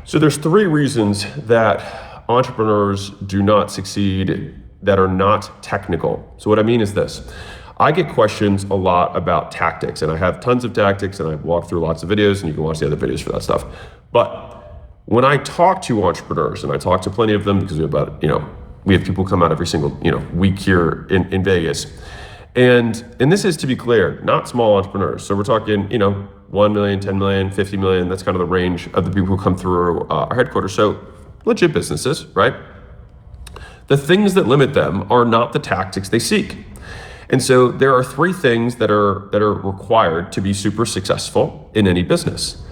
So there's three reasons that entrepreneurs do not succeed that are not technical. So what I mean is this. I get questions a lot about tactics, and I have tons of tactics, and I walk through lots of videos, and you can watch the other videos for that stuff. But when I talk to entrepreneurs, and I talk to plenty of them because we have people come out every single week here in Vegas. And this is, to be clear, not small entrepreneurs. So we're talking, 1 million, 10 million, 50 million. That's kind of the range of the people who come through our headquarters. So legit businesses, right? The things that limit them are not the tactics they seek. And so there are three things that are required to be super successful in any business.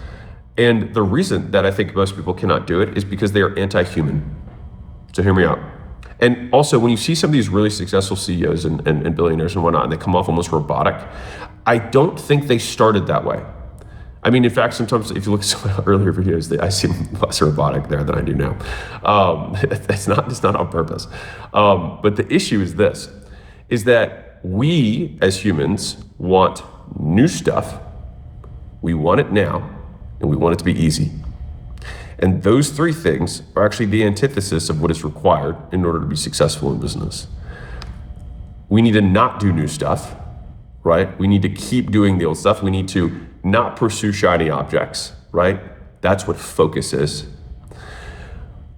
And the reason that I think most people cannot do it is because they are anti-human. So hear me out. And also, when you see some of these really successful CEOs and billionaires and whatnot, and they come off almost robotic, I don't think they started that way. I mean, in fact, sometimes if you look at some earlier videos, I seem less robotic there than I do now. It's not on purpose. But the issue is this, is that we as humans want new stuff, we want it now, and we want it to be easy. And those three things are actually the antithesis of what is required in order to be successful in business. We need to not do new stuff, right? We need to keep doing the old stuff. We need to not pursue shiny objects, right? That's what focus is.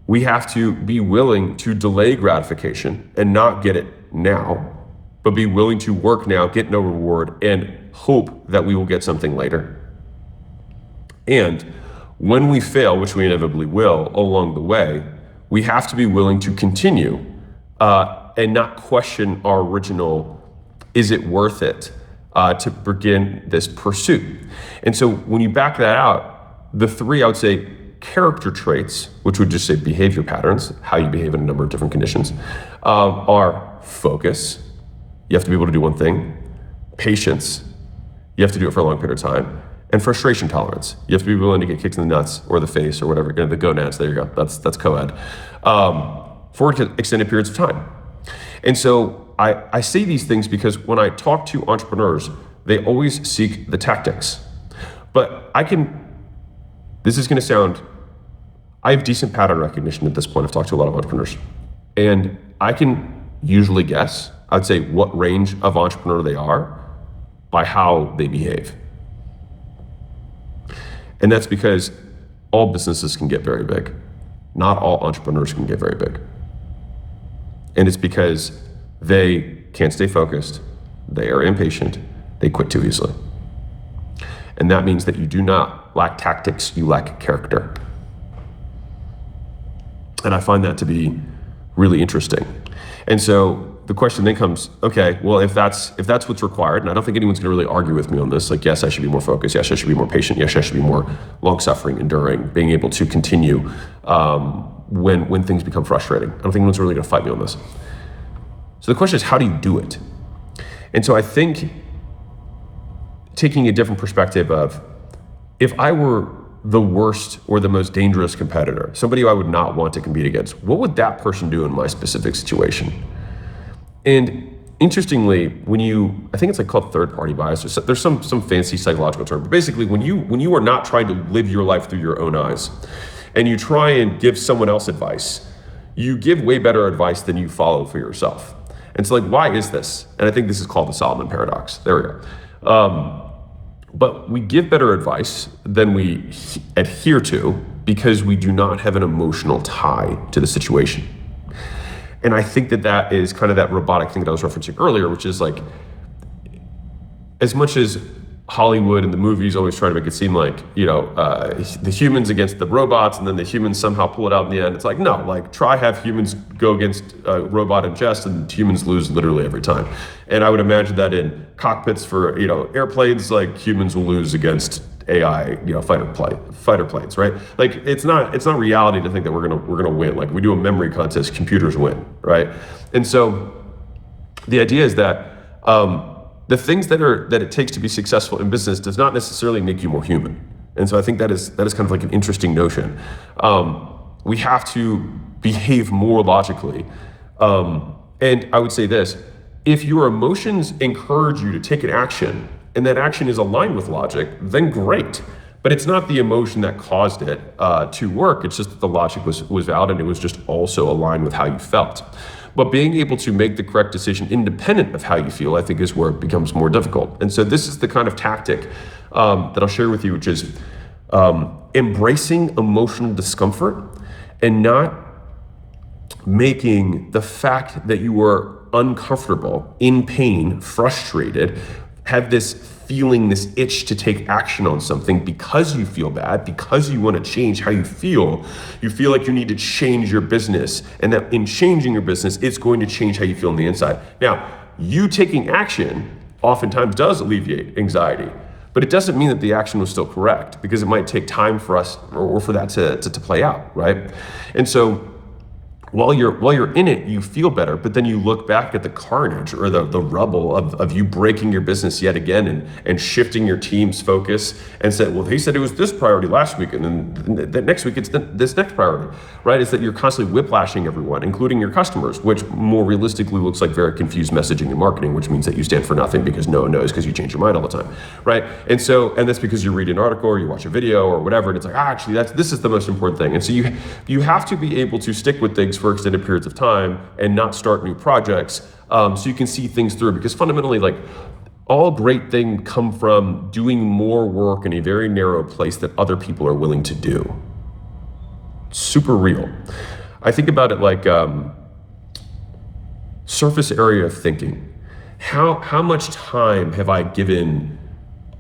We have to be willing to delay gratification and not get it now, but be willing to work now, get no reward, and hope that we will get something later. And when we fail, which we inevitably will along the way, we have to be willing to continue and not question our original, is it worth it to begin this pursuit? And so when you back that out, the three, I would say, character traits, which would just say behavior patterns, how you behave in a number of different conditions, are focus. You have to be able to do one thing. Patience. You have to do it for a long period of time. And frustration tolerance. You have to be willing to get kicked in the nuts or the face or whatever, the gonads, there you go, that's co-ed, for extended periods of time. And so I say these things because when I talk to entrepreneurs, they always seek the tactics. But this is gonna sound, I have decent pattern recognition at this point. I've talked to a lot of entrepreneurs. And I can usually guess, I'd say what range of entrepreneur they are by how they behave. And that's because all businesses can get very big. Not all entrepreneurs can get very big. And it's because they can't stay focused, they are impatient, they quit too easily. And that means that you do not lack tactics, you lack character. And I find that to be really interesting. And so the question then comes, okay, well, if that's what's required, and I don't think anyone's gonna really argue with me on this, like, yes, I should be more focused, yes, I should be more patient, yes, I should be more long-suffering, enduring, being able to continue when things become frustrating. I don't think anyone's really gonna fight me on this. So the question is, how do you do it? And so I think taking a different perspective of, if I were the worst or the most dangerous competitor, somebody who I would not want to compete against, what would that person do in my specific situation? And interestingly, I think it's called third-party bias. There's some fancy psychological term, but basically when you are not trying to live your life through your own eyes, and you try and give someone else advice, you give way better advice than you follow for yourself. And so why is this? And I think this is called the Solomon paradox. There we go. But we give better advice than we adhere to because we do not have an emotional tie to the situation. And I think that is kind of that robotic thing that I was referencing earlier, which is as much as Hollywood and the movies always try to make it seem like, the humans against the robots, and then the humans somehow pull it out in the end. It's no, try have humans go against a robot in chess, and humans lose literally every time. And I would imagine that in cockpits for, airplanes, humans will lose against AI, fighter planes, right? It's not reality to think that we're gonna win. We do a memory contest, computers win, right? And so the idea is that the things that it takes to be successful in business does not necessarily make you more human. And so I think that is kind of an interesting notion. We have to behave more logically. And I would say this, if your emotions encourage you to take an action and that action is aligned with logic, then great. But it's not the emotion that caused it to work. It's just that the logic was valid, and it was just also aligned with how you felt. But being able to make the correct decision independent of how you feel, I think, is where it becomes more difficult. And so this is the kind of tactic that I'll share with you, which is embracing emotional discomfort and not making the fact that you are uncomfortable, in pain, frustrated, have this feeling, this itch to take action on something because you feel bad, because you want to change how you feel like you need to change your business, and that in changing your business, it's going to change how you feel on the inside. Now, you taking action oftentimes does alleviate anxiety, but it doesn't mean that the action was still correct, because it might take time for us or for that to play out, right? And so while you're in it, you feel better, but then you look back at the carnage or the rubble of you breaking your business yet again and shifting your team's focus and say, well, he said it was this priority last week, and then the next week it's this next priority, right? It's that you're constantly whiplashing everyone, including your customers, which more realistically looks like very confused messaging and marketing, which means that you stand for nothing because no one knows because you change your mind all the time, right? And that's because you read an article or you watch a video or whatever, and it's like, actually, this is the most important thing. And so you have to be able to stick with things for extended periods of time and not start new projects, so you can see things through, because fundamentally, like, all great things come from doing more work in a very narrow place that other people are willing to do. Super real. I think about it like surface area of thinking. How much time have I given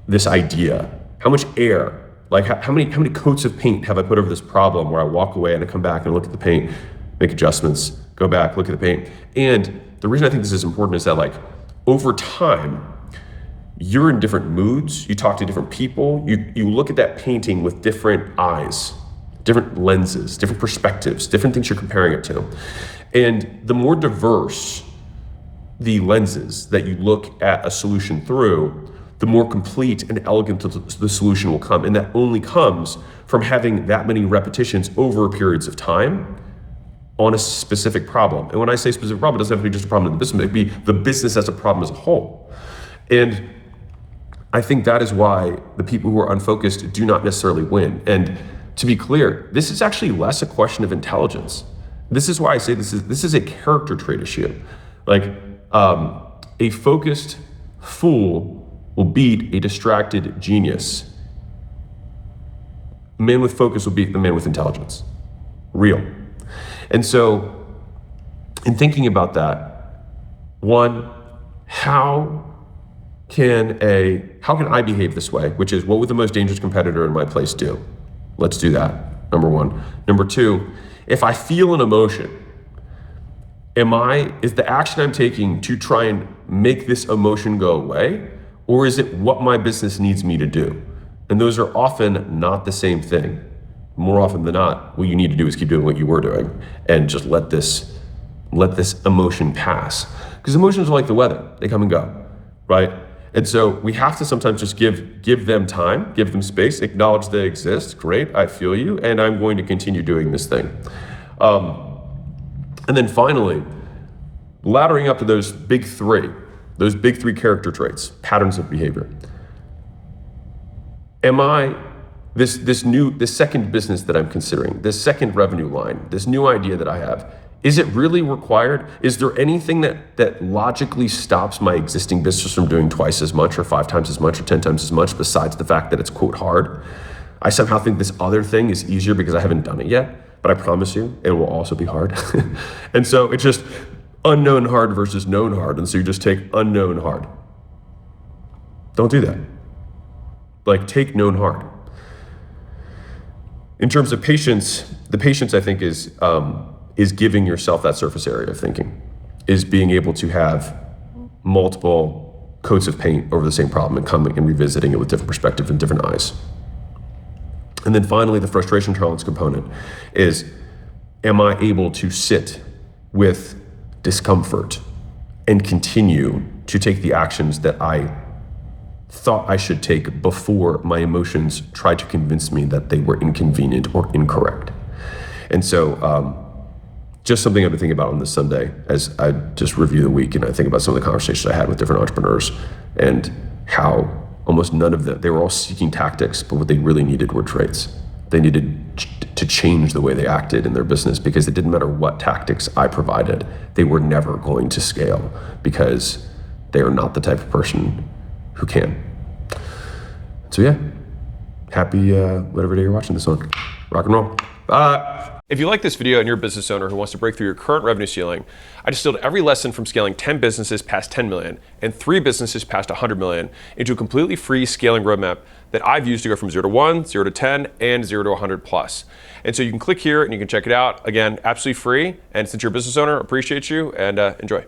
this idea? How much air? Like how many coats of paint have I put over this problem, where I walk away and I come back and look at the paint, make adjustments, go back, look at the paint. And the reason I think this is important is that, like, over time, you're in different moods, you talk to different people, you look at that painting with different eyes, different lenses, different perspectives, different things you're comparing it to. And the more diverse the lenses that you look at a solution through, the more complete and elegant the solution will come. And that only comes from having that many repetitions over periods of time on a specific problem. And when I say specific problem, it doesn't have to be just a problem in the business, it could be the business as a problem as a whole. And I think that is why the people who are unfocused do not necessarily win. And to be clear, this is actually less a question of intelligence. This is why I say this is a character trait issue. Like, a focused fool will beat a distracted genius. A man with focus will beat the man with intelligence. Real. And so, in thinking about that, one, how can I behave this way? Which is, what would the most dangerous competitor in my place do? Let's do that, number one. Number two, if I feel an emotion, is the action I'm taking to try and make this emotion go away, or is it what my business needs me to do? And those are often not the same thing. More often than not, what you need to do is keep doing what you were doing and just let this emotion pass. Because emotions are like the weather, they come and go, right? And so we have to sometimes just give them time, give them space, acknowledge they exist. Great, I feel you, and I'm going to continue doing this thing. And then finally, laddering up to those big three character traits, patterns of behavior. Am I this second business that I'm considering, this second revenue line, this new idea that I have, is it really required? Is there anything that logically stops my existing business from doing twice as much or 5 times as much or 10 times as much, besides the fact that it's, quote, hard? I somehow think this other thing is easier because I haven't done it yet, but I promise you it will also be hard. And so it's just unknown hard versus known hard. And so you just take unknown hard. Don't do that. Like, take known hard. In terms of patience, the patience, I think, is giving yourself that surface area of thinking, is being able to have multiple coats of paint over the same problem and coming and revisiting it with different perspective and different eyes. And then finally, the frustration tolerance component is, am I able to sit with discomfort and continue to take the actions that I thought I should take before my emotions tried to convince me that they were inconvenient or incorrect? And so just something I've been thinking about on this Sunday as I just review the week and I think about some of the conversations I had with different entrepreneurs and how Almost none of them. They were all seeking tactics, but what they really needed were traits. They needed to change the way they acted in their business, because it didn't matter what tactics I provided. They were never going to scale because they are not the type of person who can. So yeah, happy whatever day you're watching this on. Rock and roll. Bye. If you like this video and you're a business owner who wants to break through your current revenue ceiling, I distilled every lesson from scaling 10 businesses past 10 million and 3 businesses past 100 million into a completely free scaling roadmap that I've used to go from 0 to 1, 0 to 10, and 0 to 100 plus. And so you can click here and you can check it out. Again, absolutely free. And since you're a business owner, appreciate you, and enjoy.